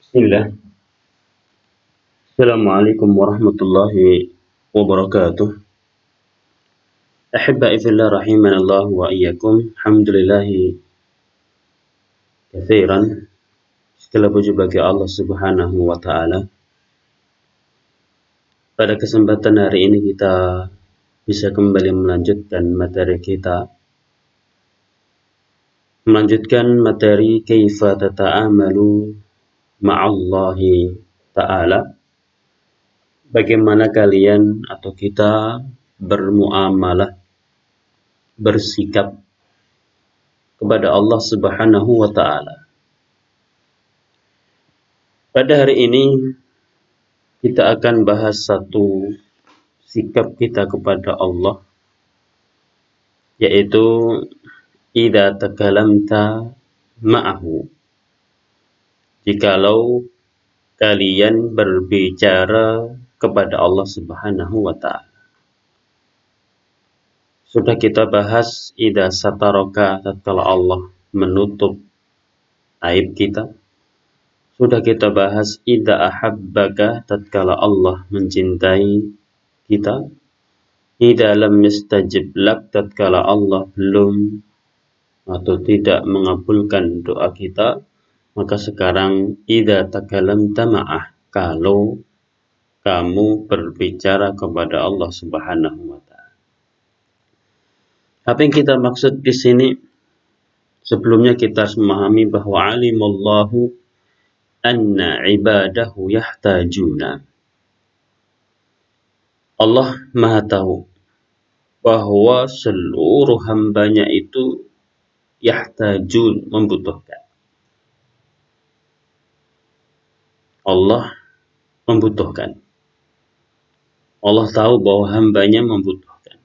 Bismillah. Assalamualaikum warahmatullahi wabarakatuh. Ahibba'i fillah rahimanallah wa iyyakum. Alhamdulillahi katsiran. Segala puji bagi Allah Subhanahu wa taala. Pada kesempatan hari ini kita bisa kembali melanjutkan materi kita. Melanjutkan materi kaifa tata'amalu ma'allahi ta'ala. Bagaimana kalian atau kita bermuamalah, bersikap kepada Allah Subhanahu wa taala. Pada hari ini kita akan bahas satu sikap kita kepada Allah, yaitu idza takalamta ma'ahu. Jikalau kalian berbicara kepada Allah Subhanahu wa taala. Sudah kita bahas idza sataraka, tatkala Allah menutup aib kita. Sudah kita bahas idza ahabbaka, tatkala Allah mencintai kita. Idza lam yastajib lak, tatkala Allah belum atau tidak mengabulkan doa kita. Maka sekarang idza takalamta ma'ah, kalau kamu berbicara kepada Allah Subhanahu wa taala. Apa yang kita maksud di sini? Sebelumnya kita harus memahami bahwa alimallahu anna ibadahu yahtajuna. Allah Maha tahu bahwa seluruh hambanya itu yahtajun, membutuhkan. Allah membutuhkan. Allah tahu bahwa hambanya membutuhkan.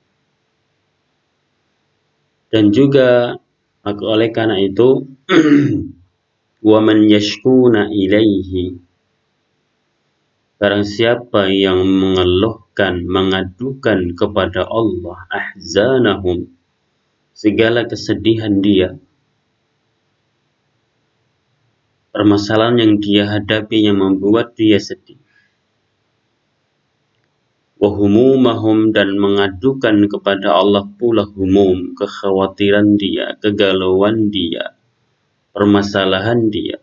Dan juga oleh karena itu wa man yashkuna ilaihi, barang siapa yang mengeluhkan, mengadukan kepada Allah ahzanahum, segala kesedihan dia, permasalahan yang dia hadapi yang membuat dia sedih, wahumumahum, dan mengadukan kepada Allah pula humum, kekhawatiran dia, kegalauan dia, permasalahan dia.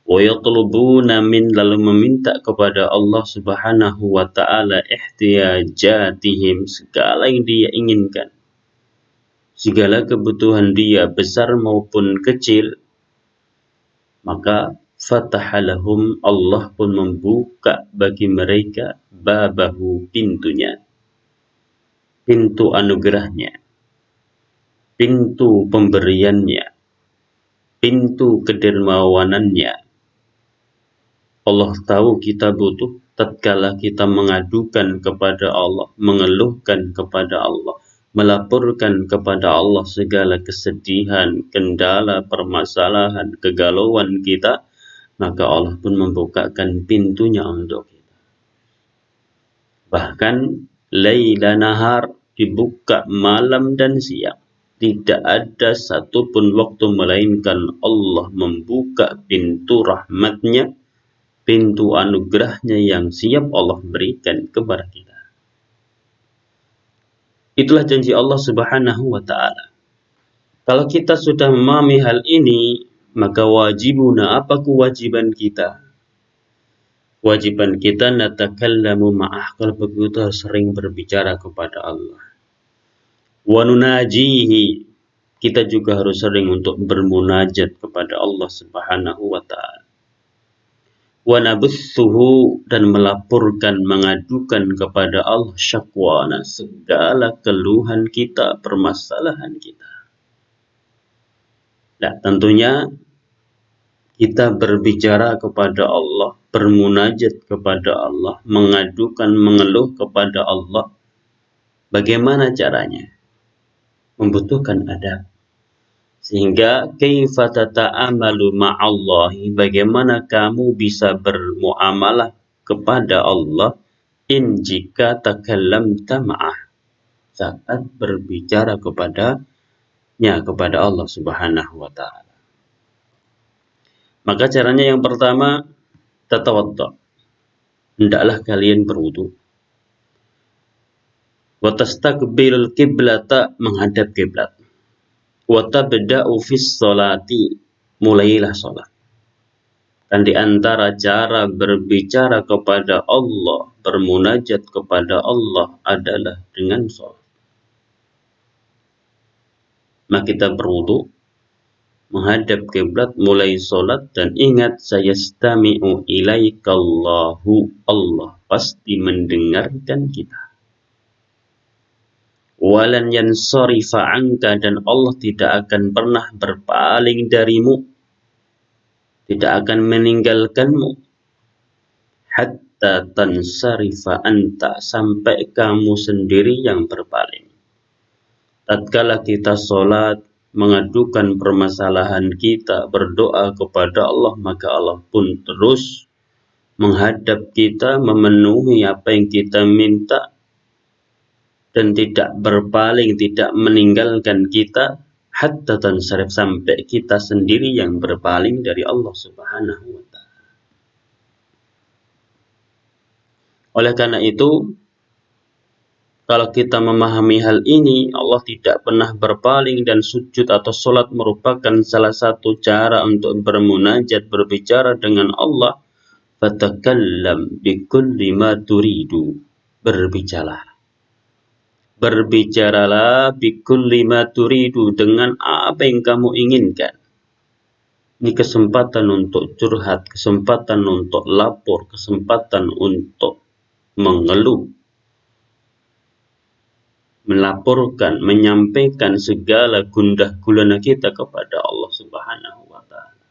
Wa yatlubuna min, lalu meminta kepada Allah Subhanahu wa taala ihtiyajatihim, segala yang dia inginkan, segala kebutuhan dia besar maupun kecil. Maka fatahalahum, Allah pun membuka bagi mereka babahu, pintunya, pintu anugerahnya, pintu pemberiannya, pintu kedermawanannya. Allah tahu kita butuh, tatkala kita mengadukan kepada Allah, mengeluhkan kepada Allah, melaporkan kepada Allah segala kesedihan, kendala, permasalahan, kegalauan kita, maka Allah pun membukakan pintunya untuk kita. Bahkan laila nahar, dibuka malam dan siang. Tidak ada satupun waktu melainkan Allah membuka pintu rahmatnya, pintu anugerahnya yang siap Allah berikan kepada kita. Itulah janji Allah Subhanahu wa ta'ala. Kalau kita sudah memahami hal ini, maka wajibuna, apa kewajiban kita? Kewajiban kita natakallamu ma'ah, kalau begitu harus sering berbicara kepada Allah. Wa nunajihi, kita juga harus sering untuk bermunajat kepada Allah Subhanahu wa ta'ala. Wa nabuthuhu, dan melaporkan, mengadukan kepada Allah syakwana, segala keluhan kita, permasalahan kita. Nah, tentunya kita berbicara kepada Allah, bermunajat kepada Allah, mengadukan, mengeluh kepada Allah. Bagaimana caranya? Membutuhkan adab. Sehingga kaifa tata'amalu ma'allahi, bagaimana kamu bisa bermuamalah kepada Allah in jika takallamta ma'ah, saat berbicara kepada Allah Subhanahu wa ta'ala. Maka caranya yang pertama, tatawadda. Hendaklah kalian berwudu. Wa tastaqbilul qiblata, menghadap kiblat. Wa tabda'u fis sholati, mulailah salat. Dan di antara cara berbicara kepada Allah, bermunajat kepada Allah adalah dengan salat. Maka kita berwudu, menghadap kiblat, mulai salat, dan ingat, sayastami'u ilaikallahu, Allah pasti mendengarkan kita. Walan yansarifa anka, dan Allah tidak akan pernah berpaling darimu, tidak akan meninggalkanmu, hatta tansarifa anta, sampai kamu sendiri yang berpaling. Tatkala kita sholat, mengadukan permasalahan kita, berdoa kepada Allah, maka Allah pun terus menghadap kita, memenuhi apa yang kita minta, dan tidak berpaling, tidak meninggalkan kita, hatta tansarif, sampai kita sendiri yang berpaling dari Allah Subhanahu wa ta'ala. Oleh karena itu, kalau kita memahami hal ini, Allah tidak pernah berpaling, dan sujud atau sholat merupakan salah satu cara untuk bermunajat, berbicara dengan Allah. Fatakallam bikulli ma turidu, berbicaralah bikulli ma turidu, dengan apa yang kamu inginkan. Ini kesempatan untuk curhat, kesempatan untuk lapor, kesempatan untuk mengeluh, melaporkan, menyampaikan segala gundah gulana kita kepada Allah Subhanahu wa ta'ala.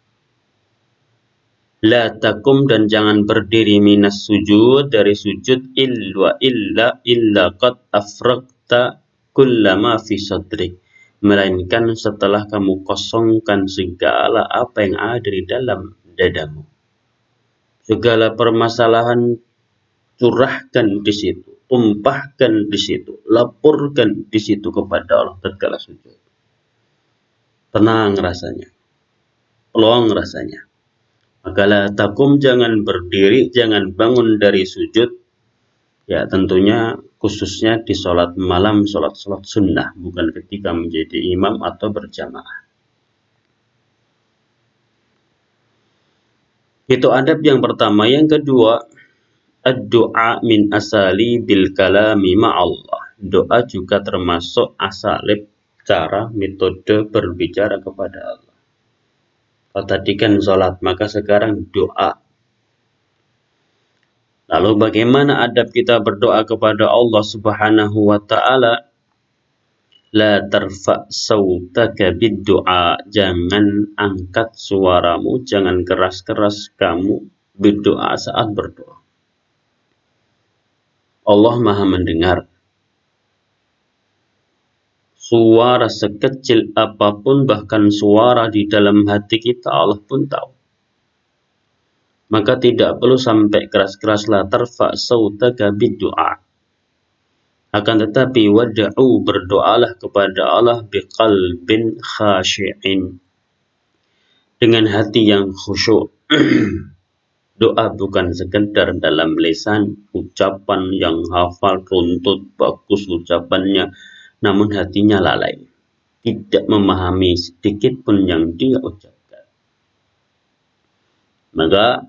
La takum, dan jangan berdiri, minas sujud, dari sujud, illa qad afraqta kullama fi sadrik, melainkan setelah kamu kosongkan segala apa yang ada di dalam dadamu. Segala permasalahan curahkan di situ, tumpahkan di situ, laporkan di situ kepada Allah tatkala sujud. Tenang rasanya, plong rasanya. Maka la takum, jangan berdiri, jangan bangun dari sujud. Ya, tentunya khususnya di sholat malam, sholat sunnah, bukan ketika menjadi imam atau berjamaah. Itu adab yang pertama. Yang kedua, ad-du'a min asali bil kalami ma'allah. Doa juga termasuk asalib, cara, metode berbicara kepada Allah. Kalau tadi kan sholat, maka sekarang doa. Lalu bagaimana adab kita berdoa kepada Allah Subhanahu wa ta'ala? La tarfa' sautaka bid-du'a, jangan angkat suaramu, jangan keras-keras kamu berdoa saat berdoa. Allah Maha mendengar. Suara sekecil apapun, bahkan suara di dalam hati kita, Allah pun tahu. Maka tidak perlu sampai keras-keras, la tarfa' sautaka bid-du'a. Akan tetapi wad'u, berdoalah kepada Allah, biqalbin khashi'in, dengan hati yang khusyuk. Doa bukan sekedar dalam lisan, ucapan yang hafal, runtut, bagus ucapannya, namun hatinya lalai, tidak memahami sedikit pun yang dia ucapkan. Maka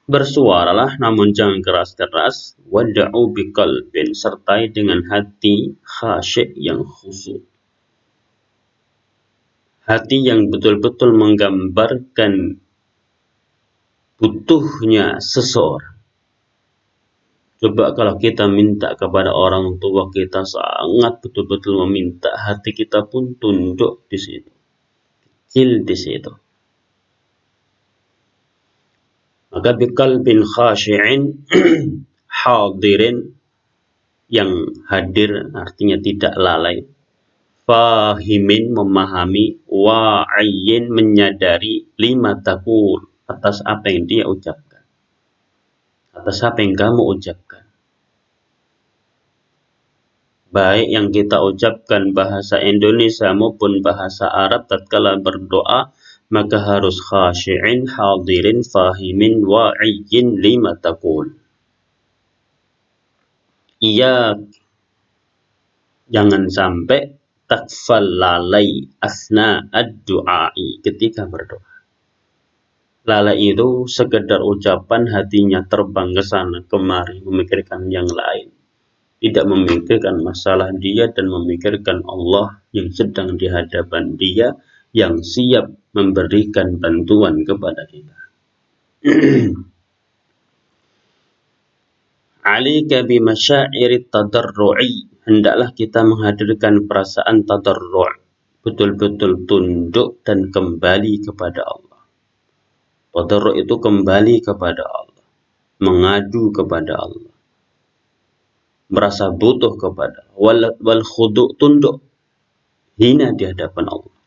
bersuaralah, namun jangan keras-keras. Wad'u biqalbin, sertai dengan hati khasyik, yang khusyuk. Hati yang betul-betul menggambarkan butuhnya seseorang. Coba kalau kita minta kepada orang tua kita, sangat betul-betul meminta, hati kita pun tunduk di situ, kecil di situ. Maka biqalbin khashi'in, hadirin, yang hadir, artinya tidak lalai. Fahimin, memahami. Wa'iyin, menyadari. Lima taqul, atas apa yang dia ucapkan, atas apa yang kamu ucapkan. Baik yang kita ucapkan bahasa Indonesia maupun bahasa Arab tatkala berdoa, maka harus khashi'in, hadirin, fahimin, wa'iyyin lima taqul. Iya, jangan sampai takfal lalai asna ad-du'ai ketika berdoa. Lalai itu sekedar ucapan, hatinya terbang ke sana kemari memikirkan yang lain, tidak memikirkan masalah dia dan memikirkan Allah yang sedang di hadapan dia, yang siap memberikan bantuan kepada kita. Alika bimasyairit tadarru'i, hendaklah kita menghadirkan perasaan tadarru', betul-betul tunduk dan kembali kepada Allah. Tadarru' itu kembali kepada Allah, mengadu kepada Allah, merasa butuh kepada Allah. Wal khudu', tunduk, hina di hadapan Allah.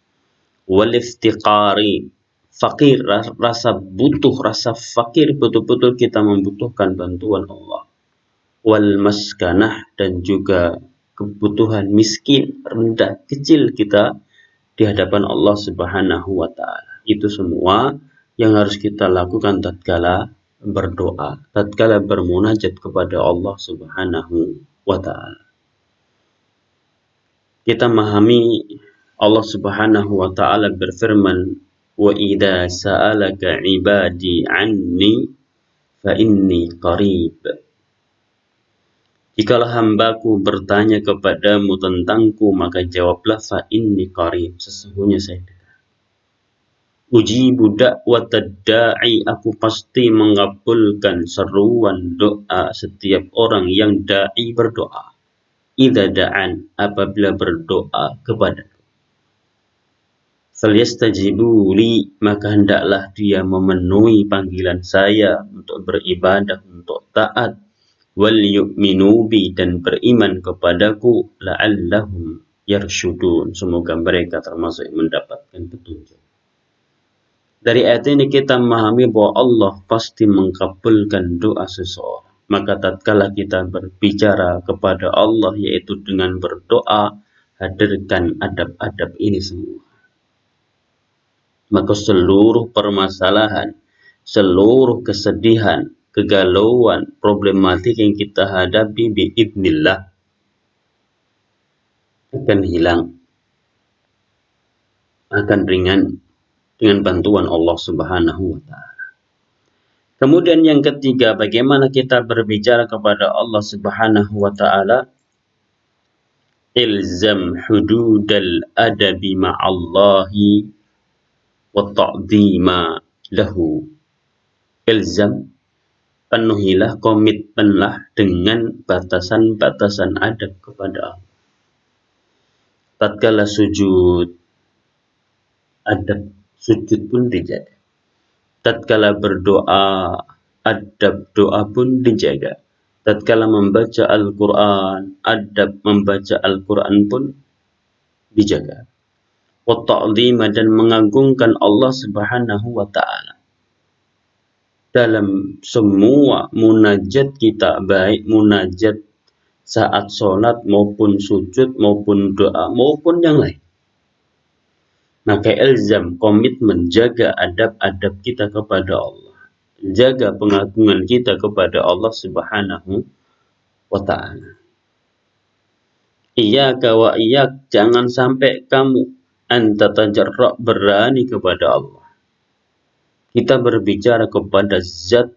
Wal iftiqari, fakir, rasa butuh, rasa fakir, betul-betul kita membutuhkan bantuan Allah. Wal maskanah, dan juga kebutuhan miskin, rendah, kecil kita di hadapan Allah Subhanahu wa ta'ala. Itu semua yang harus kita lakukan tatkala berdoa, tatkala bermunajat kepada Allah Subhanahu wa ta'ala. Kita memahami Allah Subhanahu wa ta'ala berfirman, wa idza sa'alaka ibadi anni fa inni qarib. Jikalau hambaku bertanya kepadamu tentangku, maka jawablah fa inni qarib, sesungguhnya saya dekat. Ujibu da'watad da'i, aku pasti mengabulkan seruan doa setiap orang yang da'i berdoa. Idza da'an, apabila berdoa kepadaku. Falyastajibu li, maka hendaklah dia memenuhi panggilan saya untuk beribadah, untuk taat. Wal yu'minu bi, dan beriman kepadaku, la'allahum yarsyudun, semoga mereka termasuk yang mendapatkan petunjuk. Dari ayat ini kita memahami bahwa Allah pasti mengabulkan doa seseorang. Maka tatkala kita berbicara kepada Allah, yaitu dengan berdoa, hadirkan adab-adab ini semua. Maka seluruh permasalahan, seluruh kesedihan, kegalauan, problematik yang kita hadapi biidznillah akan hilang, akan ringan dengan bantuan Allah Subhanahu wa ta'ala. Kemudian yang ketiga, bagaimana kita berbicara kepada Allah Subhanahu wa ta'ala? Ilzam hududal adabi ma'allahi wa ta'zima lahu. Ilzam, penuhilah, komitmenlah dengan batasan-batasan adab kepada Allah. Tatkala sujud, adab sujud pun dijaga. Tatkala berdoa, adab doa pun dijaga. Tatkala membaca Al-Quran, adab membaca Al-Quran pun dijaga. Wa ta'zima, dan mengagungkan Allah Subhanahu wa ta'ala. Dalam semua munajat kita, baik munajat saat sholat maupun sujud maupun doa maupun yang lain. Maka ilzam, komitmen, jaga adab-adab kita kepada Allah, jaga pengagungan kita kepada Allah Subhanahu wa ta'ala. Iyyaka wa iyyak, jangan sampai kamu anta tajarra, berani kepada Allah. Kita berbicara kepada zat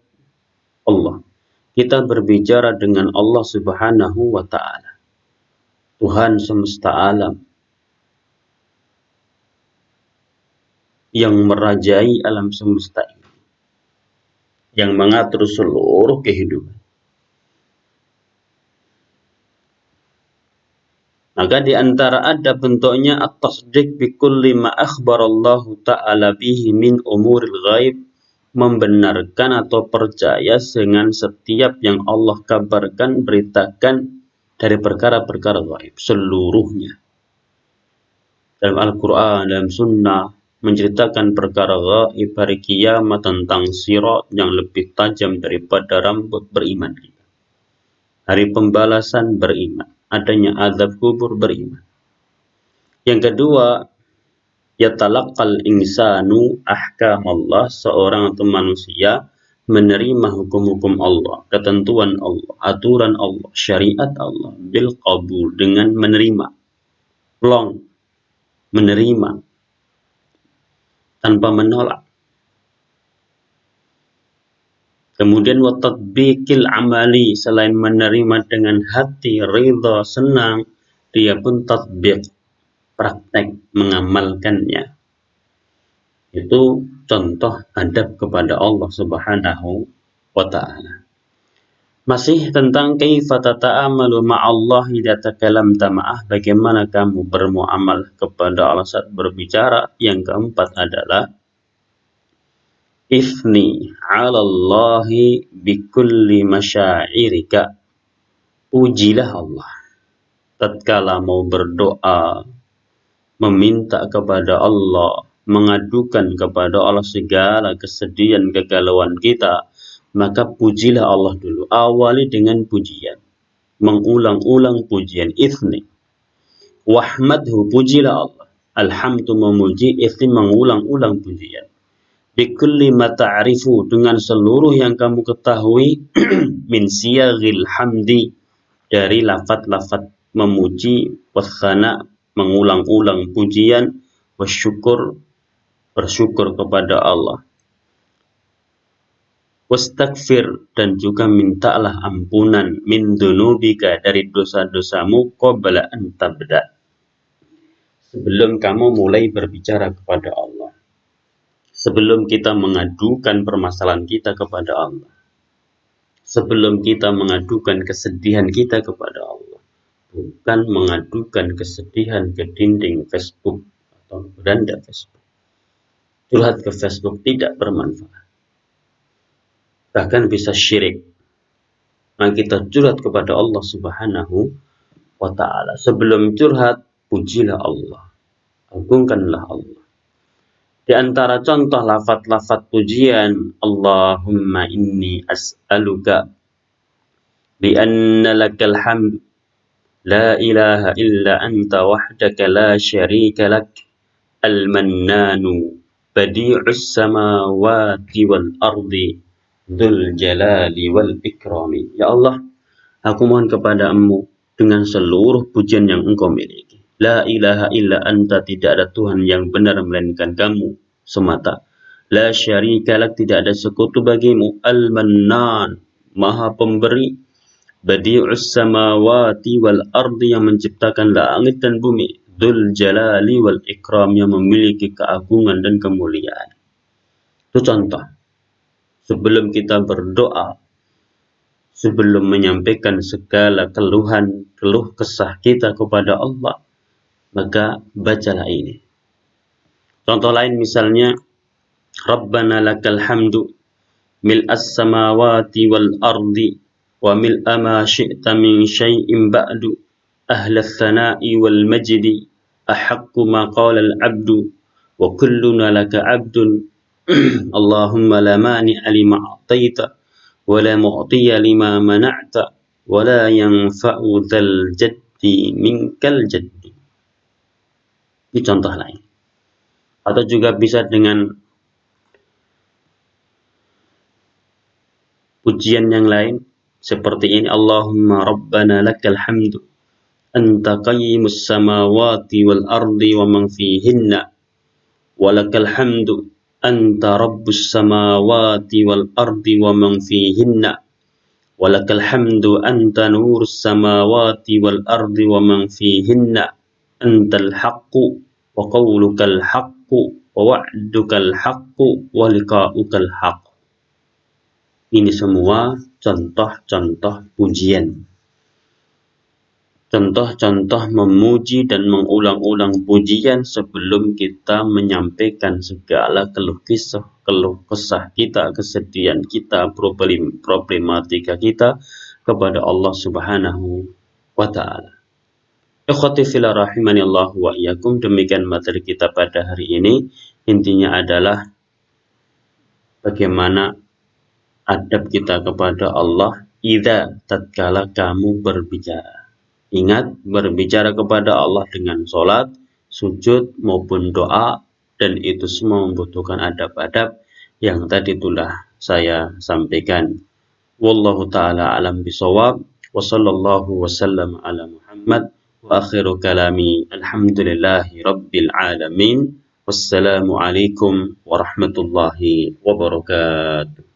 Allah, kita berbicara dengan Allah Subhanahu wa ta'ala, Tuhan semesta alam, yang merajai alam semesta ini, yang mengatur seluruh kehidupan. Maka di antara ada bentuknya at-tasdiq bi kulli ma akhbarallahu ta'ala bihi min umuril ghaib, membenarkan atau percaya dengan setiap yang Allah kabarkan, beritakan dari perkara-perkara ghaib seluruhnya. Dalam Al-Quran, dalam Sunnah, menceritakan perkara ghaib, hari kiamat, tentang sirat yang lebih tajam daripada rambut, beriman kita. Hari pembalasan, beriman. Adanya azab kubur, beriman. Yang kedua, Yatalaqqal insanu ahkam Allah, seorang atau manusia menerima hukum-hukum Allah, ketentuan Allah, aturan Allah, syariat Allah bil qabul, dengan menerima, plong, menerima tanpa menolak. Kemudian watatbiqil amali, selain menerima dengan hati ridha senang, dia pun tatbiq, praktek mengamalkannya. Itu contoh adab kepada Allah Subhanahu wa ta'ala. Masih tentang kaifa tata'amalu ma'allah idza takalamta ma'ah, bagaimana kamu bermuamalah kepada Allah saat berbicara. Yang keempat adalah ifni 'alallahi bikulli masyairika, pujilah Allah tatkala mau berdoa, meminta kepada Allah, mengadukan kepada Allah segala kesedihan, kegalauan kita, maka pujilah Allah dulu. Awali dengan pujian, mengulang-ulang pujian. Ifni wahmadhu, pujilah Allah. Alhamdu, memuji. Ifni, mengulang-ulang pujian. Bikulli ma ta'rifu, dengan seluruh yang kamu ketahui. Min siyagil hamdi, dari lafaz-lafaz memuji, wasana, mengulang-ulang pujian, wasyukur, bersyukur kepada Allah, wastaghfir, dan juga mintalah ampunan, min dzunubika, dari dosa-dosamu, qabla an tabda, sebelum kamu mulai berbicara kepada Allah, sebelum kita mengadukan permasalahan kita kepada Allah, sebelum kita mengadukan kesedihan kita kepada Allah. Bukan mengadukan kesedihan ke dinding Facebook atau beranda Facebook. Curhat ke Facebook tidak bermanfaat, bahkan bisa syirik. Nah, kita curhat kepada Allah Subhanahu wa ta'ala. Sebelum curhat, pujilah Allah, agungkanlah Allah. Di antara contoh lafaz-lafaz pujian, Allahumma inni as'aluka bi anna lakal hamd la ilaha illa anta wahdaka la syarika lak, al-mannanu badi'us samawati wal ardi dzul jalali wal ikrami. Ya Allah, aku mohon kepadamu dengan seluruh pujian yang engkau miliki. La ilaha illa anta, tidak ada Tuhan yang benar melainkan kamu semata. La syarika lak, tidak ada sekutu bagimu. Al-mannan, maha pemberi. Badi'us samawati wal ardi, yang menciptakan langit dan bumi. Dzul jalali wal ikram, yang memiliki keagungan dan kemuliaan. Itu contoh. Sebelum kita berdoa, sebelum menyampaikan segala keluh kesah kita kepada Allah, maka bacalah ini. Contoh lain misalnya, Rabbana lakal hamdu mil'as samawati wal ardi wa mil'a ma syi'ta min syai'in ba'du, ahlas thana'i wal majdi, ahaqqu ma qala al abdu, wa kulluna laka abdun. Allahumma la mani'a lima a'taita wa la mu'tiya lima mana'ta wa la yanfa'u dzal jaddi minkal jaddi. Ini contoh lain. Atau juga bisa dengan pujian yang lain seperti ini, Allahumma rabbana lakal hamdu anta qayyimus samawati wal ardi wa man fihinna, wa lakal hamdu anta rabbus samawati wal ardi wa man fihinna, wa lakal hamdu anta nurus samawati wal ardi wa man fihinna, antal haqqu wa qawlukal haqqu wa wa'dukal haqqu wa liqa'ukal haqq. Ini semua contoh-contoh pujian, contoh-contoh memuji dan mengulang-ulang pujian sebelum kita menyampaikan segala keluh kesah kita, kesedihan kita, problematika kita kepada Allah Subhanahu wa ta'ala. Ikhwati fillah rahimani Allah wa iyyakum, demikian materi kita pada hari ini. Intinya adalah bagaimana adab kita kepada Allah idza tatkala kamu berbicara. Ingat, berbicara kepada Allah dengan sholat, sujud maupun doa dan itu semua membutuhkan adab-adab yang tadi telah saya sampaikan. Wallahu ta'ala alam bisawab, wa sallallahu wasallam ala Muhammad, wa akhiru kalami alhamdulillahi rabbil alamin. Wassalamu alaikum warahmatullahi wabarakatuh.